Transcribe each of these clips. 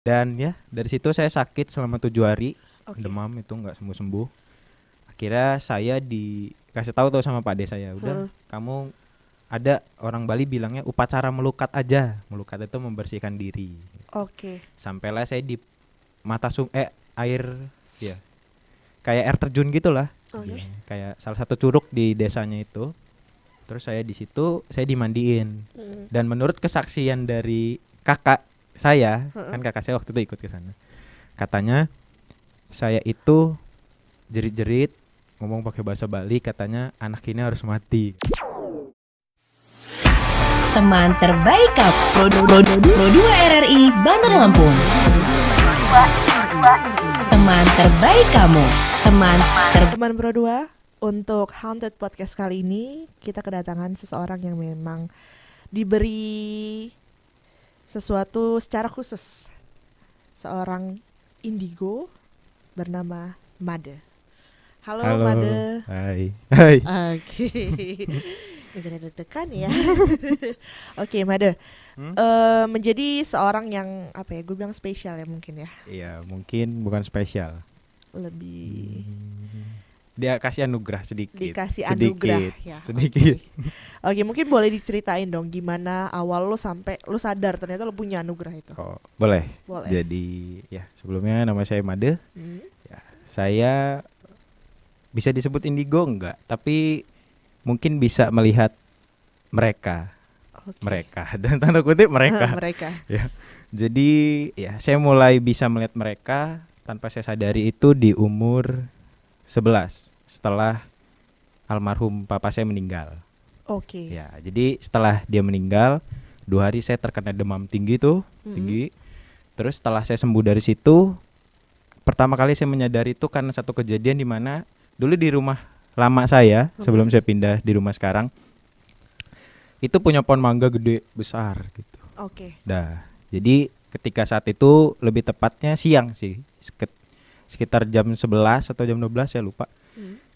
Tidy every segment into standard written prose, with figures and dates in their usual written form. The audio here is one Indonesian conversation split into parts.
Dan ya dari situ saya sakit selama 7 hari, Oke. demam itu nggak sembuh-sembuh. Akhirnya saya dikasih tahu tuh sama Pak D saya, udah Heeh. kamu ada orang Bali bilangnya upacara melukat aja. Melukat itu membersihkan diri. Oke. Sampailah saya di air ya kayak air terjun gitulah. Oke. Kayak salah satu curug di desanya itu. Terus saya di situ saya dimandiin. Dan menurut kesaksian dari kakak saya, kan kakak saya waktu itu ikut ke sana. Katanya saya itu jerit-jerit ngomong pakai bahasa Bali, katanya anak ini harus mati. Teman terbaik Pro 2 RRI Bandar Lampung. Teman terbaik kamu. Teman Pro 2, untuk Haunted Podcast kali ini kita kedatangan seseorang yang memang diberi sesuatu secara khusus. Seorang indigo bernama Made. Halo. Made. Hai. Oke. Udah deg-degan ya. Oke, Made. Menjadi seorang yang gue bilang spesial ya mungkin ya. Iya, mungkin bukan spesial. Lebih dia kasih anugerah sedikit. Dikasih anugerah ya. Sedikit. Oke, mungkin boleh diceritain dong gimana awal lo sampai lo sadar ternyata lo punya anugerah itu. Oh, boleh. Boleh. Jadi ya sebelumnya nama saya Made. Ya, saya bisa disebut indigo enggak, tapi mungkin bisa melihat mereka. Okay. Mereka dan tanda kutip mereka. Mereka. Ya. Jadi ya saya mulai bisa melihat mereka tanpa saya sadari itu di umur 11 setelah almarhum papa saya meninggal. Oke. Ya, jadi setelah dia meninggal 2 hari saya terkena demam tinggi tuh, tinggi. Terus setelah saya sembuh dari situ, pertama kali saya menyadari itu karena satu kejadian di mana dulu di rumah lama saya sebelum saya pindah di rumah sekarang itu punya pohon mangga gede besar gitu. Oke. Dah, jadi ketika saat itu lebih tepatnya siang sih, sekitar jam 11 atau jam 12 saya lupa.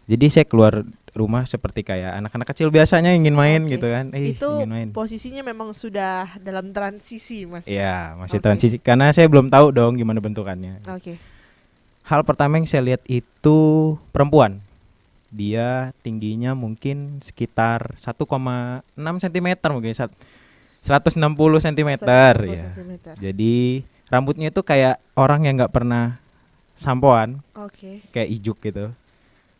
Jadi saya keluar rumah seperti kayak anak-anak kecil biasanya ingin main gitu kan. Itu ingin main. Posisinya memang sudah dalam transisi, Mas. Iya, masih transisi karena saya belum tahu dong gimana bentukannya. Oke. Hal pertama yang saya lihat itu perempuan. Dia tingginya mungkin sekitar 1,6 cm mungkin 160 cm ya. Jadi rambutnya itu kayak orang yang nggak pernah sampoan. Kayak ijuk gitu.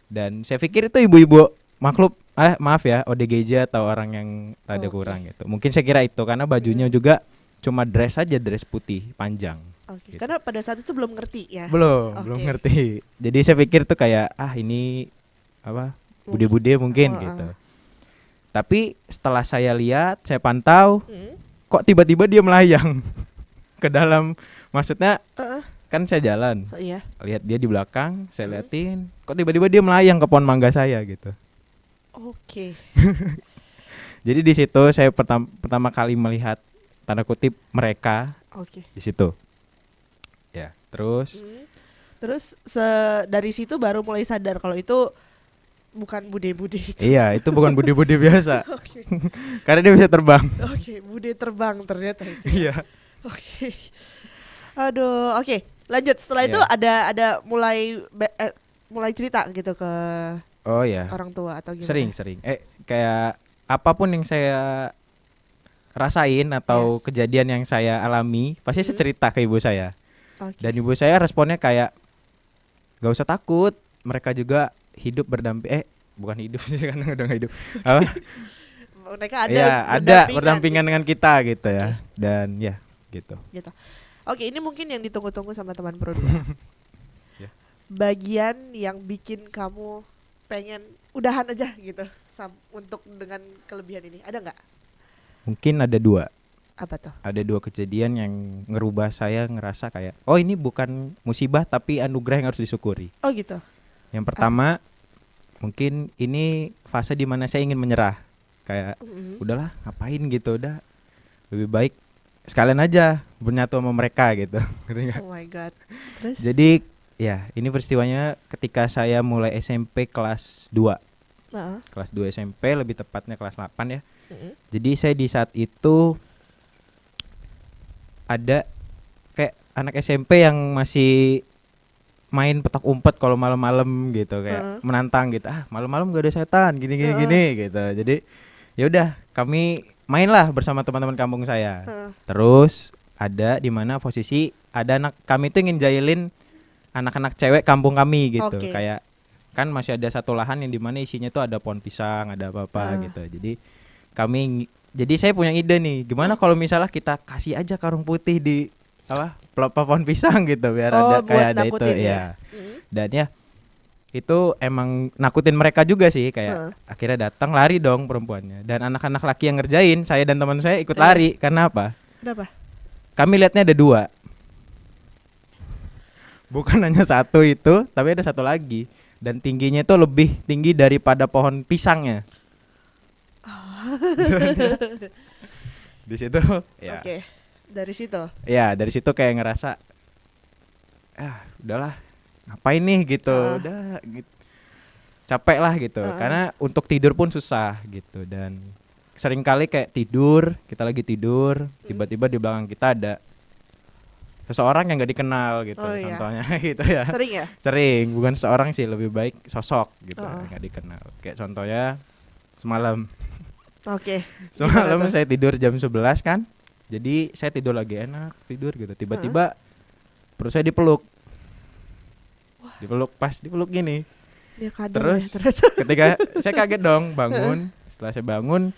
Dan saya pikir itu ibu-ibu maaf ya ODGJ atau orang yang rada kurang gitu. Mungkin saya kira itu karena bajunya juga cuma dress putih panjang. Gitu. Karena pada saat itu belum ngerti ya. Belum ngerti. Jadi saya pikir tuh kayak ini bude-bude mungkin gitu. Tapi setelah saya lihat, saya pantau, kok tiba-tiba dia melayang ke dalam, maksudnya kan saya jalan, lihat dia di belakang, saya liatin, kok tiba-tiba dia melayang ke pohon mangga saya gitu. Oke. Jadi di situ saya pertama kali melihat tanda kutip mereka. Di situ. Ya, terus dari situ baru mulai sadar kalau itu bukan bude-bude itu. Iya, itu bukan bude-bude biasa. Karena dia bisa terbang. Bude terbang ternyata itu. Iya. Aduh, lanjut. Setelah itu ada mulai cerita gitu ke orang tua atau gimana? Sering. Kayak apapun yang saya rasain atau kejadian yang saya alami, pasti saya cerita ke ibu saya. Dan ibu saya responnya kayak gak usah takut, mereka juga hidup bukan hidup sih kan udah gak hidup. Mereka ada berdampingan dengan kita gitu ya. Dan ya gitu. Oke, ini mungkin yang ditunggu-tunggu sama teman Pro 2. Bagian yang bikin kamu pengen udahan aja gitu untuk dengan kelebihan ini, ada nggak? Mungkin ada 2. Apa tuh? Ada 2 kejadian yang ngerubah saya ngerasa kayak ini bukan musibah tapi anugerah yang harus disyukuri. Oh gitu. Yang pertama mungkin ini fase dimana saya ingin menyerah. Kayak udahlah ngapain gitu, udah lebih baik sekalian aja bernyatu sama mereka gitu. Oh my god. Terus? Jadi ya ini peristiwanya ketika saya mulai SMP kelas 2. Kelas 2 SMP, lebih tepatnya kelas 8 ya. Jadi saya di saat itu ada kayak anak SMP yang masih main petak umpet kalau malam-malam gitu, kayak menantang gitu. Malam-malam gak ada setan gini gitu. Jadi ya udah, kami mainlah bersama teman-teman kampung saya. Terus ada di mana posisi ada anak kami tuh ingin jahilin anak-anak cewek kampung kami gitu. Kayak kan masih ada satu lahan yang di mana isinya tuh ada pohon pisang, ada apa-apa gitu. Jadi saya punya ide nih, gimana kalau misalnya kita kasih aja karung putih di pelepah pohon pisang gitu, biar ada kayak ada itu ya. Dan ya itu emang nakutin mereka juga sih, kayak akhirnya datang lari dong perempuannya, dan anak-anak laki yang ngerjain, saya dan teman saya ikut lari. Karena apa? Kenapa? Kami lihatnya ada 2, bukan hanya satu itu, tapi ada satu lagi, dan tingginya itu lebih tinggi daripada pohon pisangnya. Di situ ya. Dari situ. Ya, dari situ kayak ngerasa udahlah, ngapain nih gitu. Udah gitu. Capek lah gitu. Karena untuk tidur pun susah gitu, dan sering kali kayak kita lagi tidur, tiba-tiba di belakang kita ada seseorang yang gak dikenal gitu. Contohnya gitu ya. Sering ya? Sering, bukan seorang sih, lebih baik sosok gitu, gak dikenal. Kayak contohnya semalam. Semalam saya tidur jam 11 kan. Jadi saya tidur lagi enak, tidur gitu. Tiba-tiba perut saya dipeluk. Dipeluk gini. Dia kadang terus ketika saya kaget dong, bangun. Setelah saya bangun,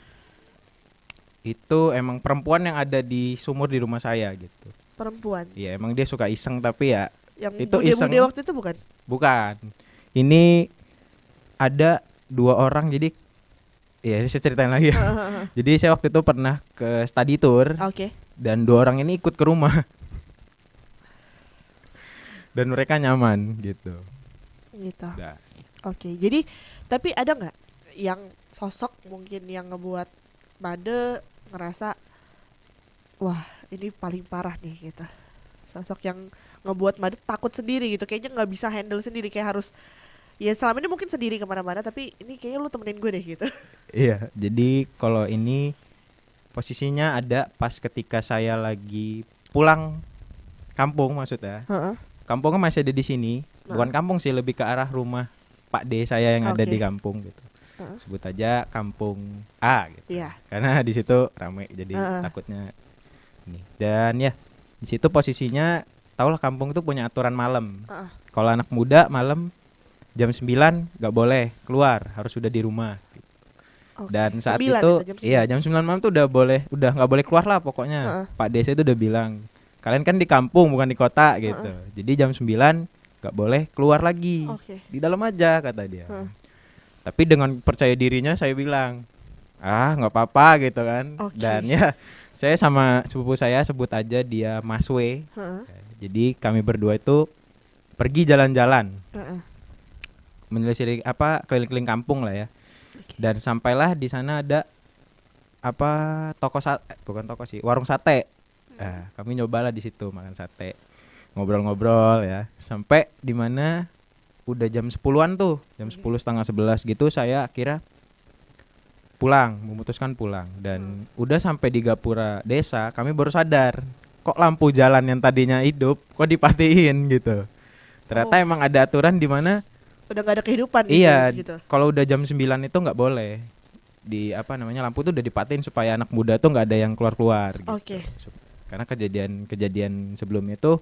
itu emang perempuan yang ada di sumur di rumah saya gitu. Perempuan? Iya, emang dia suka iseng, tapi ya yang itu bude-bude waktu itu bukan? Bukan. Ini ada 2 orang, jadi ya saya ceritain lagi ya. Jadi saya waktu itu pernah ke study tour. Dan 2 orang ini ikut ke rumah. Dan mereka nyaman gitu. Nah. Jadi tapi ada nggak yang sosok mungkin yang ngebuat Made ngerasa wah ini paling parah nih gitu, sosok yang ngebuat Made takut sendiri gitu, kayaknya nggak bisa handle sendiri, kayak harus ya selama ini mungkin sendiri kemana-mana, tapi ini kayaknya lu temenin gue deh gitu. Iya, jadi kalau ini posisinya ada pas ketika saya lagi pulang kampung, maksudnya kampungnya masih ada di sini, bukan kampung sih, lebih ke arah rumah Pak D saya yang ada di kampung gitu. Sebut aja kampung A gitu. Karena di situ ramai, jadi takutnya ini. Dan ya di situ posisinya, tahulah kampung itu punya aturan malam. Kalau anak muda malam jam 9 nggak boleh keluar, harus sudah di rumah. Dan saat itu jam 9 malam tuh udah nggak boleh keluar lah pokoknya. Pak Desa itu udah bilang, kalian kan di kampung bukan di kota gitu. Jadi jam 9 nggak boleh keluar lagi, di dalam aja kata dia. Tapi dengan percaya dirinya saya bilang, nggak apa-apa gitu kan. Dan ya saya sama sepupu saya, sebut aja dia Mas W. Jadi kami berdua itu pergi jalan-jalan, menelusuri keliling-keliling kampung lah ya. Dan sampailah di sana ada warung sate. Kami nyobalah di situ makan sate, ngobrol-ngobrol ya, sampai di mana udah jam 10-an tuh, jam 10 setengah 11 gitu, saya akhirnya memutuskan pulang. Dan udah sampai di gapura desa, kami baru sadar kok lampu jalan yang tadinya hidup kok dipatiin gitu. Ternyata emang ada aturan di mana udah gak ada kehidupan gitu. Kalau udah jam 9 itu nggak boleh lampu tuh udah dipatiin supaya anak muda tuh nggak ada yang keluar gitu. Karena kejadian sebelumnya tuh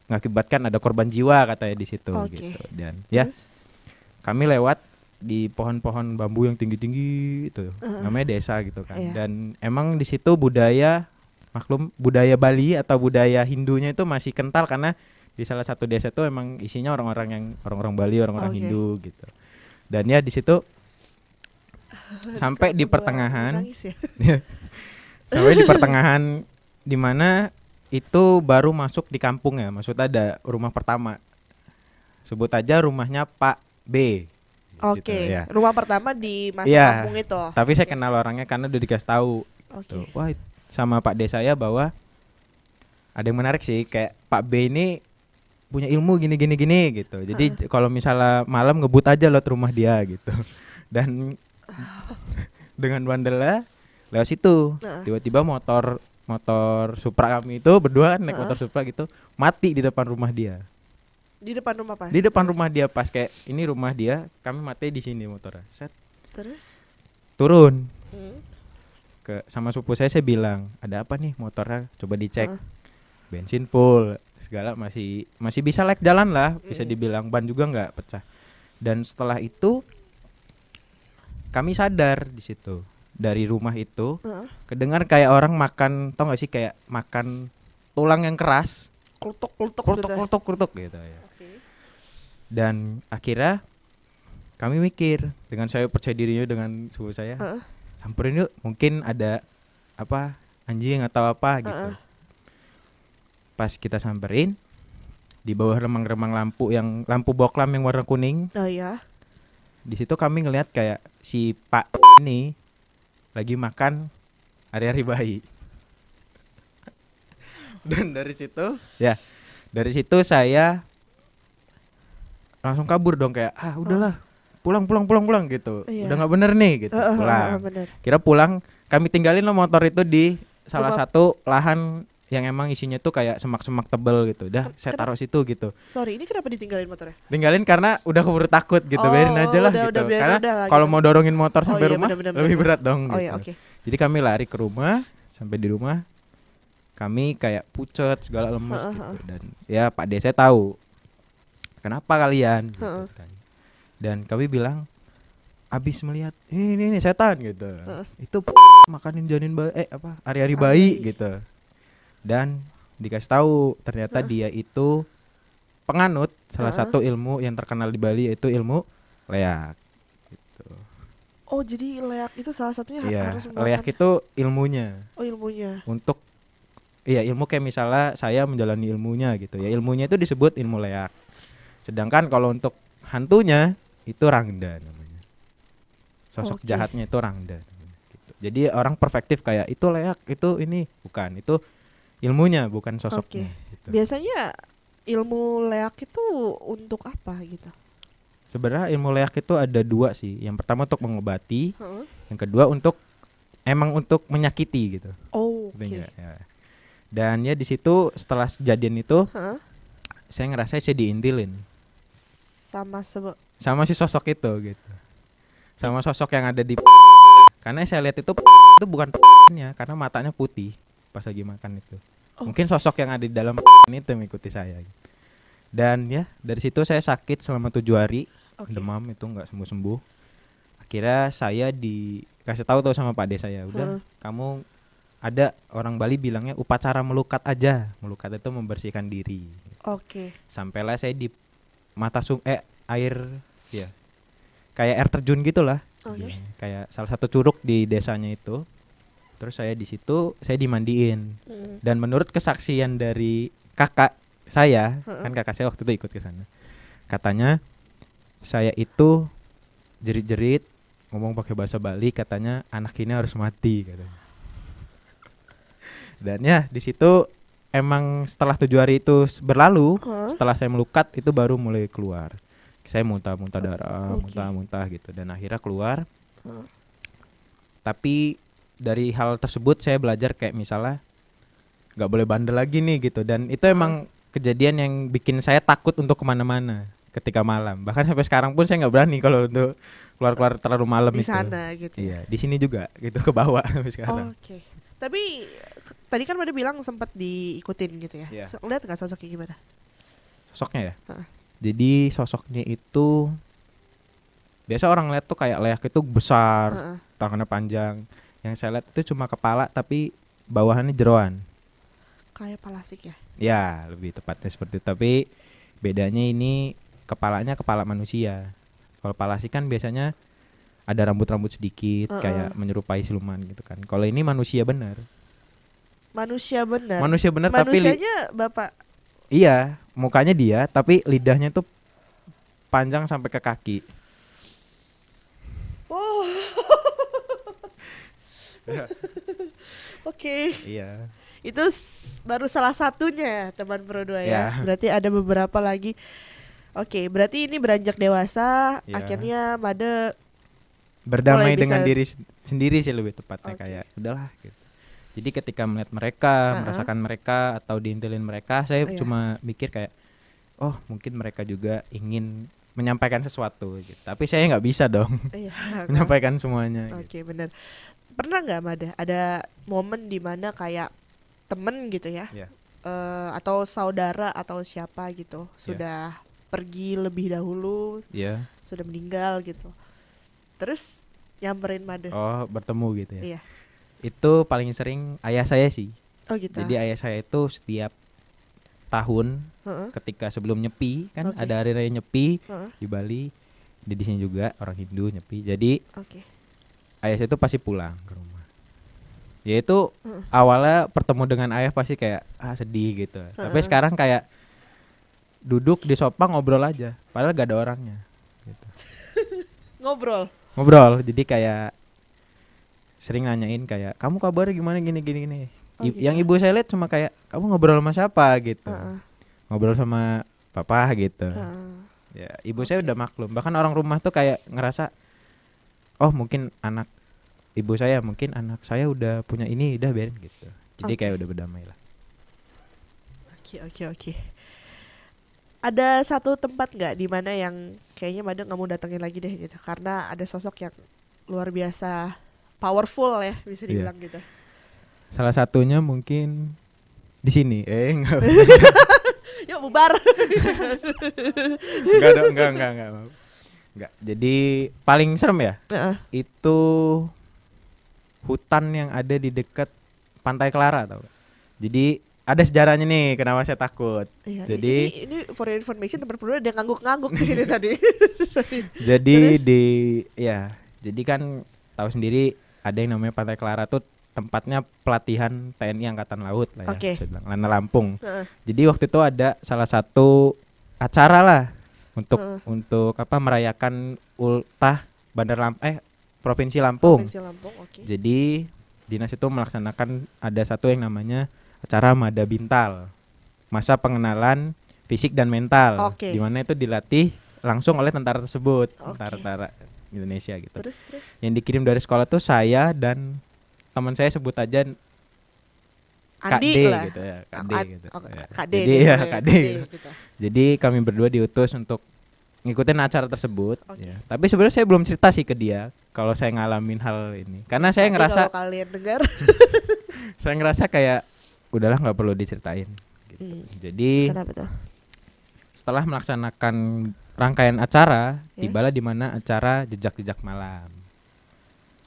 mengakibatkan ada korban jiwa katanya di situ gitu. Dan ya kami lewat di pohon-pohon bambu yang tinggi-tinggi itu, namanya desa gitu kan. Dan emang di situ budaya Bali atau budaya Hindunya itu masih kental, karena di salah satu desa itu emang isinya orang-orang Bali, orang-orang Hindu gitu. Dan ya di situ sampai di pertengahan sampai di pertengahan di mana itu baru masuk di kampung ya, maksudnya ada rumah pertama, sebut aja rumahnya Pak B. Gitu, ya. Rumah pertama di masuk kampung itu. Tapi saya kenal orangnya karena udah dikasih tahu. Wah, sama Pak D saya bahwa ada yang menarik sih, kayak Pak B ini punya ilmu gini gitu. Jadi kalau misalnya malam ngebut aja lewat rumah dia gitu. Dan dengan bandelnya lewat situ, tiba-tiba motor motor Supra kami itu berdua naik Heeh. motor Supra gitu, mati di depan rumah dia. Di depan rumah pas. Di depan Terus? rumah dia pas kayak ini rumah dia, kami mati di sini motornya. Set, Terus? turun Hmm. ke sama sepupu saya bilang, "Ada apa nih motornya? Coba dicek." Heeh. Bensin full, segala masih bisa like jalan lah, bisa Mm. dibilang ban juga nggak pecah. Dan setelah itu kami sadar di situ. Dari rumah itu Heeh. kedengar kayak orang makan, tau gak sih kayak makan tulang yang keras, Klutuk klutuk gitu ya. Oke. Dan akhirnya kami mikir dengan saya percaya dirinya dengan sepupu saya, Heeh. samperin yuk, mungkin ada apa anjing atau apa gitu. Heeh. Pas kita samperin, di bawah remang-remang lampu boklam yang warna kuning, Oh ya. di situ kami ngelihat kayak si Pak ini lagi makan hari-hari bayi. Dan dari situ saya langsung kabur dong kayak udahlah, pulang gitu. Iya. Udah nggak bener nih gitu. Pulang. Bener. Kira pulang, kami tinggalin lo motor itu di salah Rumah. satu lahan yang emang isinya tuh kayak semak-semak tebel gitu. Udah saya taruh situ gitu. Sorry, ini kenapa ditinggalin motornya? Tinggalin karena udah keburu takut gitu. Biarin aja lah udah, gitu. biarin Karena udah lah kalau gitu. mau dorongin motor Oh sampai iya, rumah bener, lebih bener. berat dong Oh gitu. ya, oke. Jadi kami lari ke rumah, sampai di rumah kami kayak pucet segala lemes Heeh, gitu. heeh. Dan ya Pak D saya tahu kenapa kalian gitu Heeh. kan. Dan kami bilang abis melihat ini setan gitu. Itu makanin janin bayi hari-hari bayi gitu. Dan dikasih tahu ternyata dia itu penganut salah satu ilmu yang terkenal di Bali, yaitu ilmu leak gitu. Oh, jadi leak itu salah satunya Iya, harus leak makan. itu ilmunya Oh, ilmunya. untuk ilmu kayak misalnya saya menjalani ilmunya gitu ya. Ilmunya itu disebut ilmu leak. Sedangkan kalau untuk hantunya itu Rangda namanya. Sosok Oke. jahatnya itu Rangda gitu. Jadi orang perfektif kayak itu leak, itu ini bukan, itu ilmunya bukan sosoknya gitu. Biasanya ilmu leak itu untuk apa gitu? Sebenarnya ilmu leak itu ada dua sih. Yang pertama untuk mengobati, Heeh. yang kedua untuk menyakiti gitu. Oh, oke. Ngerti nggak? Ya. Dan ya di situ setelah kejadian itu Heeh. saya ngerasa saya diintilin sama si sosok itu gitu. Sama sosok yang ada di karena saya lihat itu bukan nya karena matanya putih pas lagi makan itu. Oh. Mungkin sosok yang ada di dalam itu mengikuti saya gitu. Dan ya dari situ saya sakit selama 7 hari. Oke. Demam itu nggak sembuh-sembuh. Akhirnya saya dikasih tahu sama Pak D saya, udah kamu ada orang Bali bilangnya upacara melukat aja. Melukat itu membersihkan diri. Oke. Sampailah saya di air ya. Kayak air terjun gitulah. Oke. Kayak salah satu curug di desanya itu. Terus saya di situ saya dimandiin. Mm. Dan menurut kesaksian dari kakak saya, kan kakak saya waktu itu ikut ke sana. Katanya saya itu jerit-jerit ngomong pakai bahasa Bali, katanya anak ini harus mati katanya. Dan ya di situ emang setelah 7 hari itu berlalu, setelah saya melukat itu baru mulai keluar. Saya muntah-muntah darah, muntah-muntah gitu, dan akhirnya keluar. Tapi dari hal tersebut saya belajar kayak misalnya nggak boleh bandel lagi nih gitu, dan itu emang kejadian yang bikin saya takut untuk kemana-mana ketika malam. Bahkan sampai sekarang pun saya nggak berani kalau untuk keluar-keluar terlalu malam Di itu. sana gitu. Iya, di sini juga gitu ke bawah sampai sekarang. Oke. Tapi tadi kan pada bilang sempat diikutin gitu ya. Iya. Lihat nggak sosoknya gimana? Sosoknya ya. Jadi sosoknya itu biasa orang lihat tuh kayak leak itu besar, tangannya panjang. Yang saya lihat itu cuma kepala tapi bawahannya jeroan. Kayak palasik ya? Ya, lebih tepatnya seperti itu. Tapi bedanya ini kepalanya kepala manusia. Kalau palasik kan biasanya ada rambut-rambut sedikit kayak menyerupai siluman gitu kan. Kalau ini manusia benar. Manusia benar. Manusia benar tapi manusianya Bapak. iya, mukanya dia tapi lidahnya tuh panjang sampai ke kaki. Oh. Oke. Iya. Itu baru salah satunya teman Pro 2 ya. Ya. Berarti ada beberapa lagi. Oke, berarti ini beranjak dewasa, Ya. akhirnya Made Berdamai mulai dengan bisa- diri sendiri sih lebih tepatnya, Oke. kayak udahlah gitu. Jadi ketika melihat mereka, Uh-uh. merasakan mereka atau diintilin mereka, saya Iya. cuma mikir kayak, oh mungkin mereka juga ingin menyampaikan sesuatu gitu. Tapi saya nggak bisa dong Iya. menyampaikan semuanya. Oke, benar. Pernah nggak Mada ada momen dimana kayak temen gitu ya, Iya. atau saudara atau siapa gitu sudah pergi lebih dahulu, Iya. sudah meninggal gitu, terus nyamperin Mada? Oh bertemu gitu ya. Iya. Itu paling sering ayah saya sih. Oh gitu. Jadi ayah saya itu setiap tahun Heeh, ketika sebelum nyepi kan Oke. ada hari raya nyepi heeh, di Bali. Di sini juga orang Hindu nyepi. Jadi oke. ayah saya itu pasti pulang ke rumah. Ya itu Heeh. awalnya bertemu dengan ayah pasti kayak sedih gitu. Tapi sekarang kayak duduk di sofa ngobrol aja. Padahal gak ada orangnya. Gitu. Ngobrol. Ngobrol. Jadi kayak sering nanyain kayak kamu kabarnya gimana gini. Oh, gitu. Yang ibu saya lihat cuma kayak kamu ngobrol sama siapa gitu. Heeh, Ngobrol sama papa gitu. heeh. Ya, ibu saya udah maklum. Bahkan orang rumah tuh kayak ngerasa oh mungkin anak ibu saya, mungkin anak saya udah punya ini, udah biarin gitu. Jadi Oke. kayak udah berdamai lah. Oke. Ada satu tempat nggak di mana yang kayaknya Mada nggak mau datengin lagi deh gitu, karena ada sosok yang luar biasa powerful ya, bisa Iya. dibilang gitu. Salah satunya mungkin di sini. Enggak. Yuk bubar. Enggak dong, enggak. Enggak. Jadi paling serem ya Heeh. itu hutan yang ada di dekat Pantai Clara tau gak? Jadi ada sejarahnya nih kenapa saya takut. Iya, Jadi ini for your information, teman berdua ada ngangguk-ngangguk di sini tadi. jadi Terus? jadi kan tahu sendiri ada yang namanya Pantai Clara tuh tempatnya pelatihan TNI Angkatan Laut lah ya. Oke. Saya bilang, Lana Lampung. Heeh. Jadi waktu itu ada salah satu acara lah untuk Heeh. untuk apa merayakan ultah Provinsi Lampung. Provinsi Lampung, oke. Jadi dinas itu melaksanakan ada satu yang namanya acara Mada Bintal, masa pengenalan fisik dan mental, Oke. di mana itu dilatih langsung oleh tentara tersebut, Oke. tentara Indonesia gitu. Terus. Yang dikirim dari sekolah tuh saya dan teman saya sebut aja Kak Andi D lah. gitu ya, Kak D gitu. Ya. Kak D Jadi deh, ya boleh, Kak D. gitu. Jadi kami berdua diutus untuk ngikutin acara tersebut. Oke. Ya. Tapi sebenarnya saya belum cerita sih ke dia kalau saya ngalamin hal ini, karena saya Jadi ngerasa kalau kalian dengar, kayak udahlah nggak perlu diceritain. Gitu. Jadi kenapa tuh? setelah melaksanakan rangkaian acara, Yes. tibalah di mana acara jejak-jejak malam.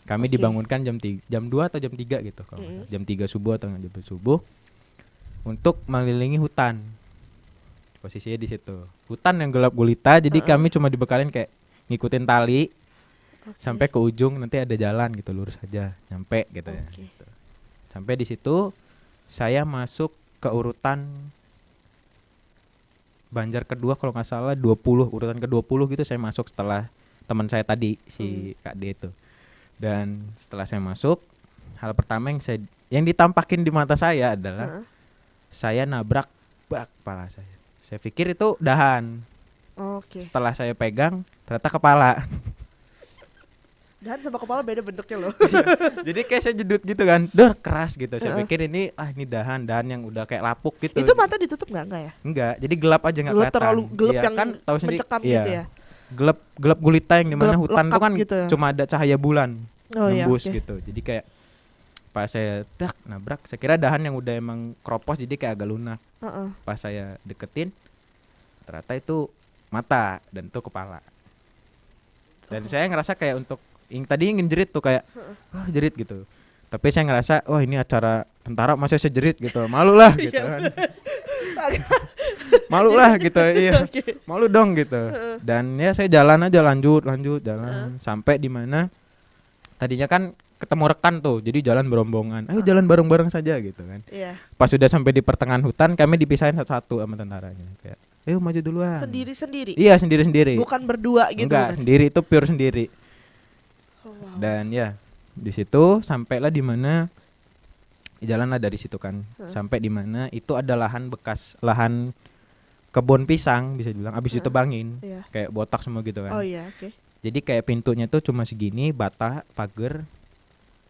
Kami Oke. dibangunkan jam 2 atau jam 3 gitu kalau nggak salah. Jam 3 subuh atau jam 2 subuh untuk mengelilingi hutan. Posisinya di situ. Hutan yang gelap gulita, jadi kami cuma dibekalin kayak ngikutin tali Oke. sampai ke ujung, nanti ada jalan gitu lurus aja nyampe gitu ya. Oke. Gitu. Sampai di situ saya masuk ke urutan Banjar kedua kalau nggak salah 20, urutan ke-20 gitu saya masuk setelah teman saya tadi si Kak D itu. Dan setelah saya masuk, hal pertama yang ditampakin di mata saya adalah Heeh. saya nabrak kepala saya. Saya pikir itu dahan. Oke. Setelah saya pegang ternyata kepala. Dan sama kepala beda bentuknya loh. Jadi kayak saya jedut gitu kan, keras gitu. Saya pikir ini dahan yang udah kayak lapuk gitu. Itu mata ditutup nggak ya? Enggak, jadi gelap aja nggak Gelap, kelihatan. terlalu gelap Iya, yang kan tahu sendiri. mencekam Iya, gitu ya? Gelap gulita yang dimana Gelap hutan tuh lekat kan gitu ya? cuma ada cahaya bulan Oh iya, nembus oke. gitu. Jadi kayak pas saya nabrak, saya kira dahan yang udah emang kropos jadi kayak agak lunak. Heeh. Pas saya deketin, ternyata itu mata dan itu kepala. Dan saya ngerasa kayak untuk yang tadi ngejerit tuh kayak jerit gitu. Tapi saya ngerasa ini acara tentara masa saya jerit gitu. Malu lah gitu kan. Malu lah gitu. Iya. Malu dong gitu. Dan ya saya jalan aja lanjut jalan sampai di mana tadinya kan ketemu rekan tuh. Jadi jalan berombongan. Ayo jalan bareng-bareng saja gitu kan. Iya. Pas sudah sampai di pertengahan hutan kami dipisahin satu-satu sama tentaranya kayak, ayo maju duluan. Sendiri-sendiri. Iya, sendiri-sendiri. Bukan berdua gitu. Enggak, Bukan? sendiri itu pure sendiri. Oh, wow. Dan ya di situ sampailah di mana jalan lah dari situ kan sampai di mana itu ada lahan bekas lahan kebun pisang bisa dibilang abis ditebangin Iya. kayak botak semua gitu kan. Oh iya, oke. Jadi kayak pintunya tuh cuma segini bata pagar,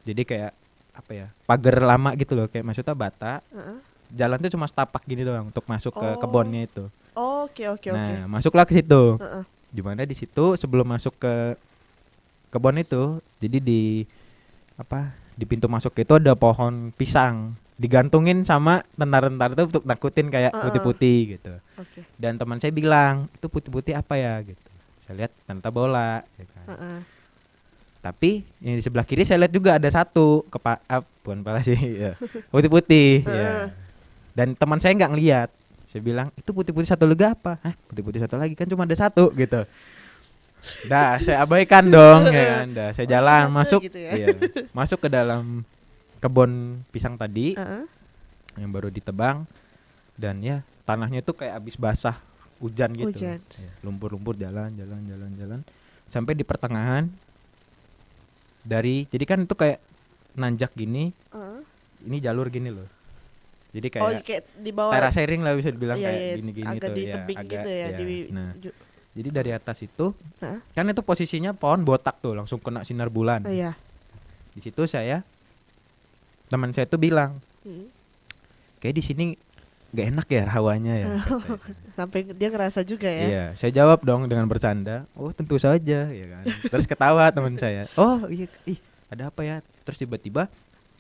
jadi kayak apa ya, pagar lama gitu loh, kayak maksudnya bata. Heeh. Jalan tuh cuma setapak gini doang untuk masuk ke Oh. kebunnya itu. Oke. Nah, masuklah ke situ. Heeh. Di mana di situ sebelum masuk ke kebun itu, jadi di pintu masuk itu ada pohon pisang digantungin sama tentara-tentara itu untuk nakutin kayak putih-putih gitu. Oke. Dan teman saya bilang, itu putih-putih apa ya gitu. Saya lihat ternyata bola ya kan. Heeh. Tapi yang di sebelah kiri saya lihat juga ada satu bukan kepala sih ya. Putih-putih ya. Dan teman saya nggak ngelihat. Saya bilang, itu putih-putih satu lagi apa? Hah, putih-putih satu lagi kan cuma ada satu gitu. Dah, saya abaikan dong ya kan. Dah, saya jalan masuk gitu ya. iya, masuk ke dalam kebun pisang tadi yang baru ditebang, dan ya tanahnya tuh kayak abis basah hujan gitu. Hujan. Ya, lumpur-lumpur jalan sampai di pertengahan jadi kan itu kayak nanjak gini, ini jalur gini loh. Jadi kayak di bawah terasering lah bisa dibilang, iya, kayak iya, gini-gini agak tuh di ya, tebing agak gitu ya, ya. Nah, ju- jadi dari atas itu Hah? kan itu posisinya pohon botak tuh, langsung kena sinar bulan. iya. Di situ teman saya tuh bilang, kayak di sini gak enak ya hawanya ya. katanya. Sampai dia ngerasa juga ya. Iya, saya jawab dong dengan bercanda, oh tentu saja ya kan. Terus ketawa teman saya, oh iya, ada apa ya? Terus tiba-tiba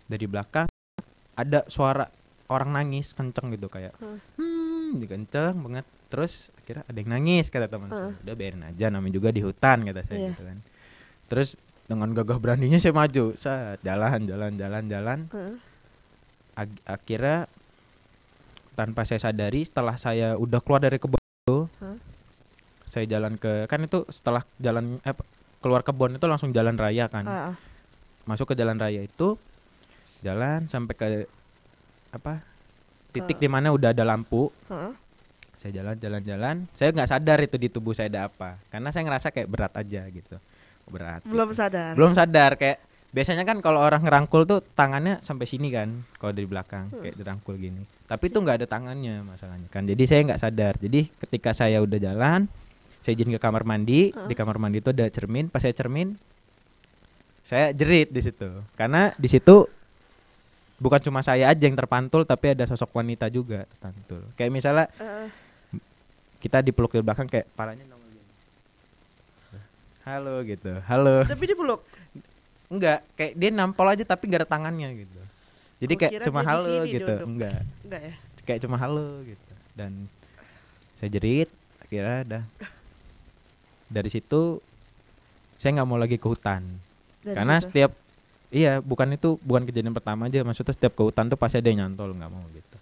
dari belakang ada suara orang nangis kenceng gitu kayak, kenceng banget. Terus akhirnya ada yang nangis kata teman saya. Udah biarin aja, namanya juga di hutan kata saya Iya. gitu kan. Terus dengan gagah beraninya saya maju, jalan. Akhirnya tanpa saya sadari, setelah saya udah keluar dari kebun itu, saya jalan kan itu setelah jalan keluar kebun itu langsung jalan raya kan. Masuk ke jalan raya itu, jalan sampai ke titik di mana udah ada lampu. Saya jalan, saya nggak sadar itu di tubuh saya ada apa, karena saya ngerasa kayak berat aja gitu, berat. Belum gitu. sadar. Belum sadar, kayak biasanya kan kalau orang ngerangkul tuh tangannya sampai sini kan, kalau dari belakang kayak dirangkul gini. Tapi itu nggak ada tangannya masalahnya kan, jadi saya nggak sadar. Jadi ketika saya udah jalan, saya izin ke kamar mandi. Di kamar mandi itu ada cermin. Pas saya cermin, saya jerit di situ, karena di situ bukan cuma saya aja yang terpantul, tapi ada sosok wanita juga terpantul. Kayak misalnya kita dipeluk dari belakang, kayak palanya nongol gini. Halo gitu, halo. Tapi dipeluk. Enggak, kayak dia nampol aja tapi gak ada tangannya gitu. Jadi Oh, kayak kira cuma dia di halo sini gitu, duduk. enggak. Enggak ya? Kayak cuma halo gitu. Dan saya jerit, akhirnya udah. Dari situ saya nggak mau lagi ke hutan. Dari Karena situ. bukan kejadian pertama aja, maksudnya setiap ke hutan tuh pasti ada yang nyantol, nggak mau gitu.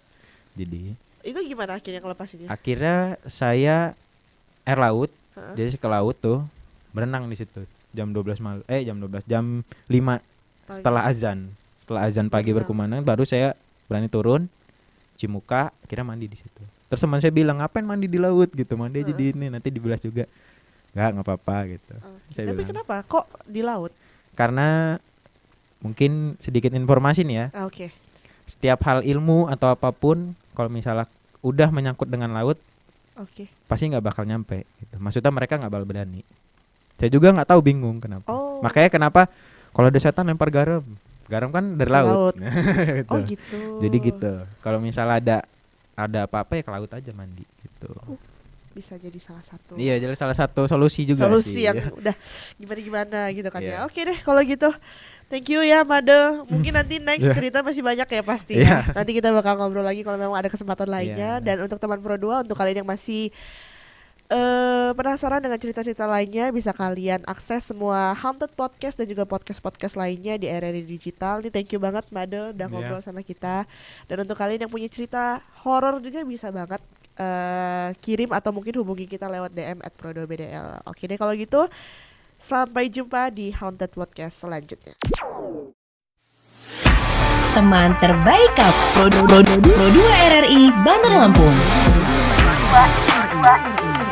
Jadi Itu gimana akhirnya ngelepasinnya? akhirnya saya air laut, Heeh. jadi ke laut tuh berenang di situ jam 12 jam 5 setelah azan pagi Berenang. berkumandang, baru saya berani turun, cuci muka, akhirnya mandi di situ. Terus teman saya bilang, ngapain mandi di laut gitu, mandi aja di ini, nanti dibilas juga. Nggak apa-apa gitu. Oke. Saya Tapi bilang. kenapa kok di laut? Karena mungkin sedikit informasi nih ya, Oke. setiap hal ilmu atau apapun kalau misalnya udah menyangkut dengan laut Oke. pasti nggak bakal nyampe gitu. Maksudnya mereka nggak bakal berani. Saya juga nggak tahu, bingung kenapa. Oh. Makanya kenapa kalau ada setan lempar garam kan dari laut. Gitu. Oh gitu. Jadi gitu. Kalau misalnya ada apa-apa ya ke laut aja mandi gitu. Bisa jadi salah satu. Iya, jadi salah satu solusi juga Solusi sih. yang udah gimana gitu kan Iya. ya. Oke deh kalau gitu. Thank you ya Made. Mungkin nanti next Iya. cerita masih banyak ya pasti Iya. ya. Nanti kita bakal ngobrol lagi kalau memang ada kesempatan lainnya. Iya. Dan untuk teman Pro 2, untuk kalian yang masih penasaran dengan cerita-cerita lainnya, bisa kalian akses semua Haunted Podcast dan juga podcast-podcast lainnya di RRI Digital. Nih thank you banget Made udah Iya. ngobrol sama kita. Dan untuk kalian yang punya cerita horor juga bisa banget kirim atau mungkin hubungi kita lewat DM @pro2bdl. Oke deh kalau gitu, sampai jumpa di Haunted Podcast selanjutnya. Teman terbaik Pro 2 RRI Bandar Lampung.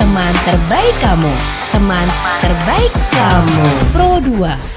Teman terbaik kamu. Teman terbaik kamu. Pro 2.